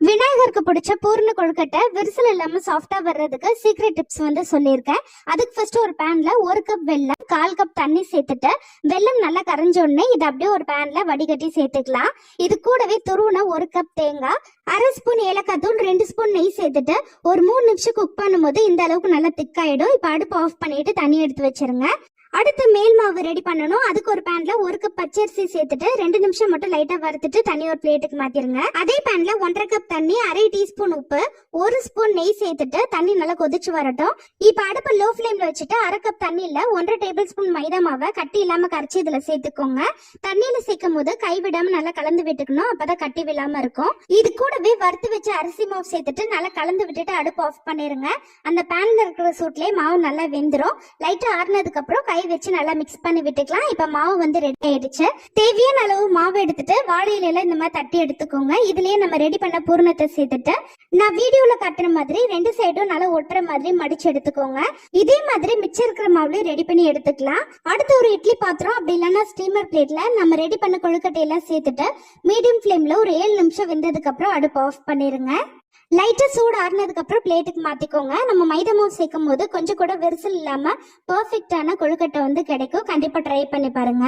விநாயகருக்கு பிடிச்ச பூர்ண கொழுக்கட்டை விரிசல் இல்லாம சாஃப்டா வர்றதுக்கு சீக்ரெட் டிப்ஸ் சொல்லியிருக்கேன். அதுக்கு ஃபர்ஸ்ட் ஒரு பேன்ல 1 கப் வெல்லம் 1/4 கப் தண்ணி சேர்த்துட்டு வெல்லம் நல்லா கரைஞ்ச உடனே இதை அப்படியே ஒரு பேன்ல வடிகட்டி சேர்த்துக்கலாம். இது கூடவே துருவுன 1 கப் தேங்காய், 1/2 ஸ்பூன் ஏலக்காய் தூள், 2 ஸ்பூன் நெய் சேர்த்துட்டு ஒரு 3 நிமிஷம் குக் பண்ணும்போது இந்த அளவுக்கு நல்லா திக்காயிடும். இப்போ அடுப்பு ஆஃப் பண்ணிட்டு தண்ணி எடுத்து வச்சிருங்க. அடுத்து மேல் மாவு ரெடி பண்ணணும். அதுக்கு ஒரு பேன்ல 1 கப் பச்சரிசி சேர்த்துட்டு 2 நிமிஷம் மட்டும் லைட்டா வறுத்துட்டு தண்ணி ஒரு பிளேட்டுக்கு மாத்திருங்க. அதே பேன்ல 1/2 கப் தண்ணி, 1/2 டீஸ்பூன் உப்பு, 1 ஸ்பூன் நெய் சேர்த்துட்டு தண்ணி நல்லா கொதிச்சு வரட்டும். இப்ப அடுப்பு லோ ஃபிளேம்ல வச்சுட்டு 1/2 கப் தண்ணியில 1/2 டேபிள் ஸ்பூன் மைதா மாவை கட்டி இல்லாம கரைச்சி இதுல சேர்த்துக்கோங்க. தண்ணியில சேர்க்கும் போது கைவிடாம நல்லா கலந்து விட்டுக்கணும், அப்பதான் கட்டி விழாம இருக்கும். இது கூடவே வறுத்து வச்ச அரிசி மாவு சேர்த்துட்டு நல்லா கலந்து விட்டுட்டு அடுப்பு ஆஃப் பண்ணிருங்க. அந்த பேன்ல இருக்கிற சூட்லயே மாவு நல்லா வெந்துரும். லைட்டா ஆறுனதுக்கு அப்புறம் கை வச்சு நல்லா மிக்ஸ் பண்ணி விட்டுக்கலாம். இப்ப மாவு ரெடி ஆயிடுச்சு. தேவையான அளவு மாவு எடுத்துட்டு வாழையில இந்த மாதிரி தட்டி எடுத்துக்கோங்க. இதுலயே நம்ம ரெடி பண்ண பூரணத்தை சேர்த்துட்டு நான் வீடியோல காட்டுற மாதிரி 2 சைடும் நல்லா ஒட்டுற மாதிரி மடிச்சு எடுத்துக்கோங்க. இதே மாதிரி மிச்சம் இருக்கிற மாவுல ரெடி பண்ணி எடுத்துக்கலாம். அடுத்து ஒரு இட்லி பாத்திரம் அப்படி இல்லைன்னா ஸ்டீமர் பிளேட்ல நம்ம ரெடி பண்ண கொழுக்கட்டையெல்லாம் சேர்த்துட்டு மீடியம் ஃபிளேம்ல ஒரு 7 நிமிஷம் வெந்ததுக்கு அப்புறம் அடுப்பு ஆஃப் பண்ணிருங்க. லைட்டா சூடு ஆறுனதுக்கு அப்புறம் பிளேட்டுக்கு மாத்திக்கோங்க. நம்ம மைதா மாவு சேர்க்கும் போது கொஞ்சம் கூட விரிசல் இல்லாம பெர்ஃபெக்டான கொழுக்கட்டை கிடைக்கும். கண்டிப்பா ட்ரை பண்ணி பாருங்க.